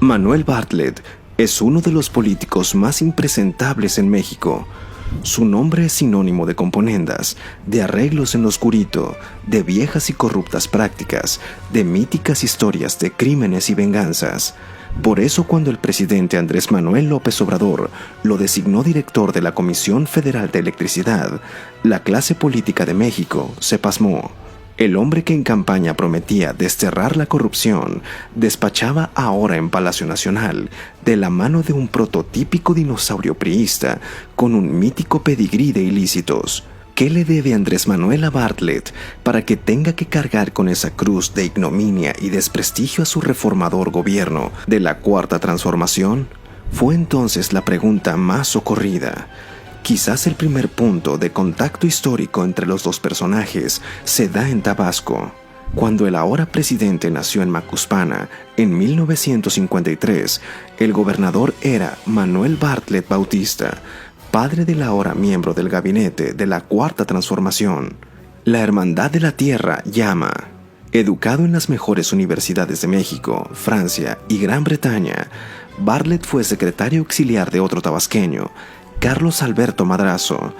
Manuel Bartlett es uno de los políticos más impresentables en México. Su nombre es sinónimo de componendas, de arreglos en lo oscurito, de viejas y corruptas prácticas, de míticas historias de crímenes y venganzas. Por eso, cuando el presidente Andrés Manuel López Obrador lo designó director de la Comisión Federal de Electricidad, la clase política de México se pasmó. El hombre que en campaña prometía desterrar la corrupción, despachaba ahora en Palacio Nacional de la mano de un prototípico dinosaurio priista con un mítico pedigrí de ilícitos. ¿Qué le debe Andrés Manuel a Bartlett para que tenga que cargar con esa cruz de ignominia y desprestigio a su reformador gobierno de la Cuarta Transformación? Fue entonces la pregunta más socorrida. Quizás el primer punto de contacto histórico entre los dos personajes se da en Tabasco. Cuando el ahora presidente nació en Macuspana, en 1953, el gobernador era Manuel Bartlett Bautista, padre del ahora miembro del gabinete de la Cuarta Transformación. La Hermandad de la Tierra llama. Educado en las mejores universidades de México, Francia y Gran Bretaña, Bartlett fue secretario auxiliar de otro tabasqueño, Carlos Alberto Madrazo.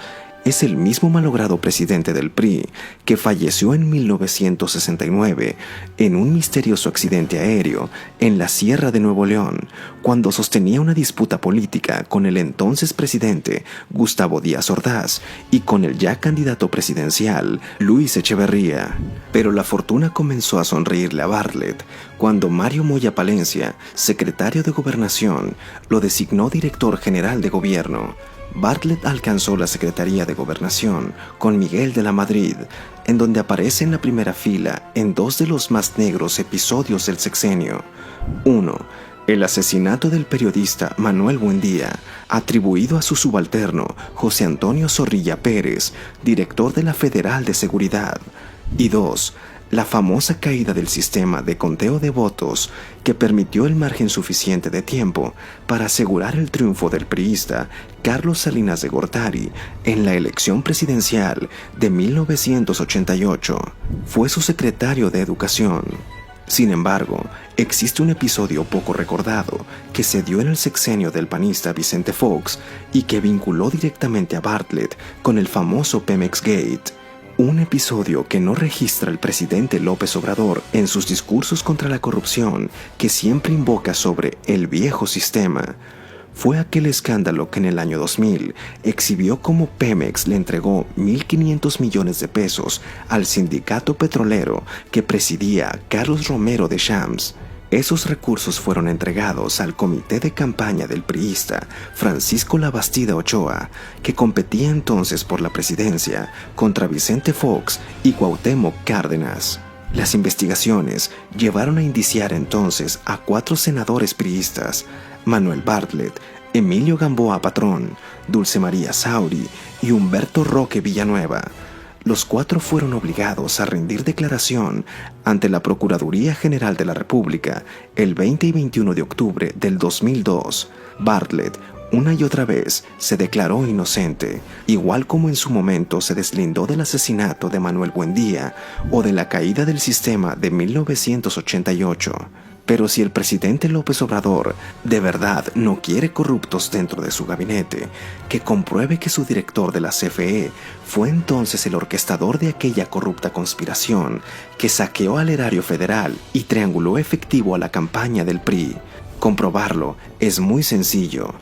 Es el mismo malogrado presidente del PRI que falleció en 1969 en un misterioso accidente aéreo en la Sierra de Nuevo León, cuando sostenía una disputa política con el entonces presidente Gustavo Díaz Ordaz y con el ya candidato presidencial Luis Echeverría. Pero la fortuna comenzó a sonreírle a Bartlett cuando Mario Moya Palencia, secretario de Gobernación, lo designó director general de gobierno. Bartlett alcanzó la Secretaría de Gobernación con Miguel de la Madrid, en donde aparece en la primera fila en dos de los más negros episodios del sexenio. 1. El asesinato del periodista Manuel Buendía, atribuido a su subalterno José Antonio Zorrilla Pérez, director de la Federal de Seguridad. Y 2. La famosa caída del sistema de conteo de votos que permitió el margen suficiente de tiempo para asegurar el triunfo del priista Carlos Salinas de Gortari en la elección presidencial de 1988. Fue su secretario de Educación. Sin embargo, existe un episodio poco recordado que se dio en el sexenio del panista Vicente Fox y que vinculó directamente a Bartlett con el famoso Pemex Gate. Un episodio que no registra el presidente López Obrador en sus discursos contra la corrupción que siempre invoca sobre el viejo sistema. Fue aquel escándalo que en el año 2000 exhibió cómo Pemex le entregó 1.500 millones de pesos al sindicato petrolero que presidía Carlos Romero de Champs. Esos recursos fueron entregados al comité de campaña del priista Francisco Labastida Ochoa, que competía entonces por la presidencia contra Vicente Fox y Cuauhtémoc Cárdenas. Las investigaciones llevaron a indiciar entonces a 4 senadores priistas: Manuel Bartlett, Emilio Gamboa Patrón, Dulce María Sauri y Humberto Roque Villanueva. Los 4 fueron obligados a rendir declaración ante la Procuraduría General de la República el 20 y 21 de octubre del 2002. Bartlett, una y otra vez, se declaró inocente, igual como en su momento se deslindó del asesinato de Manuel Buendía o de la caída del sistema de 1988. Pero si el presidente López Obrador de verdad no quiere corruptos dentro de su gabinete, que compruebe que su director de la CFE fue entonces el orquestador de aquella corrupta conspiración que saqueó al erario federal y trianguló efectivo a la campaña del PRI. Comprobarlo es muy sencillo.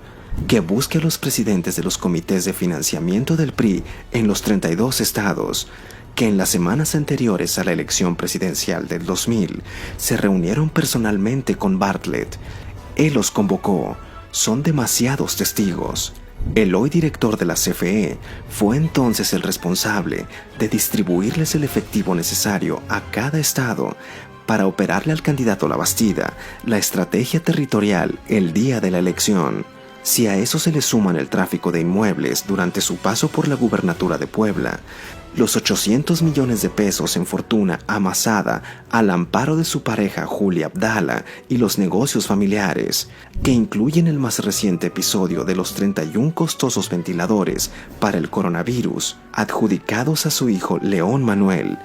Que busque a los presidentes de los comités de financiamiento del PRI en los 32 estados, que en las semanas anteriores a la elección presidencial del 2000 se reunieron personalmente con Bartlett. Él los convocó. Son demasiados testigos. El hoy director de la CFE fue entonces el responsable de distribuirles el efectivo necesario a cada estado para operarle al candidato Labastida la estrategia territorial el día de la elección. Si a eso se le suman el tráfico de inmuebles durante su paso por la gubernatura de Puebla, los 800 millones de pesos en fortuna amasada al amparo de su pareja Julia Abdala y los negocios familiares, que incluyen el más reciente episodio de los 31 costosos ventiladores para el coronavirus, adjudicados a su hijo León Manuel,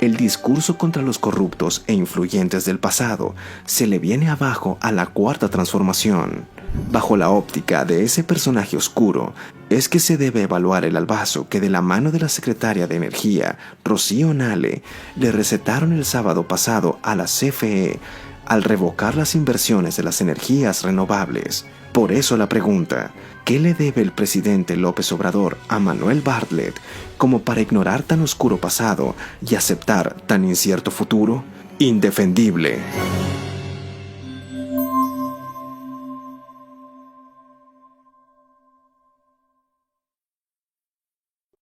El discurso contra los corruptos e influyentes del pasado se le viene abajo a la Cuarta Transformación. Bajo la óptica de ese personaje oscuro, es que se debe evaluar el albazo que de la mano de la secretaria de Energía, Rocío Nale, le recetaron el sábado pasado a la CFE al revocar las inversiones de las energías renovables. Por eso la pregunta, ¿qué le debe el presidente López Obrador a Manuel Bartlett como para ignorar tan oscuro pasado y aceptar tan incierto futuro? Indefendible.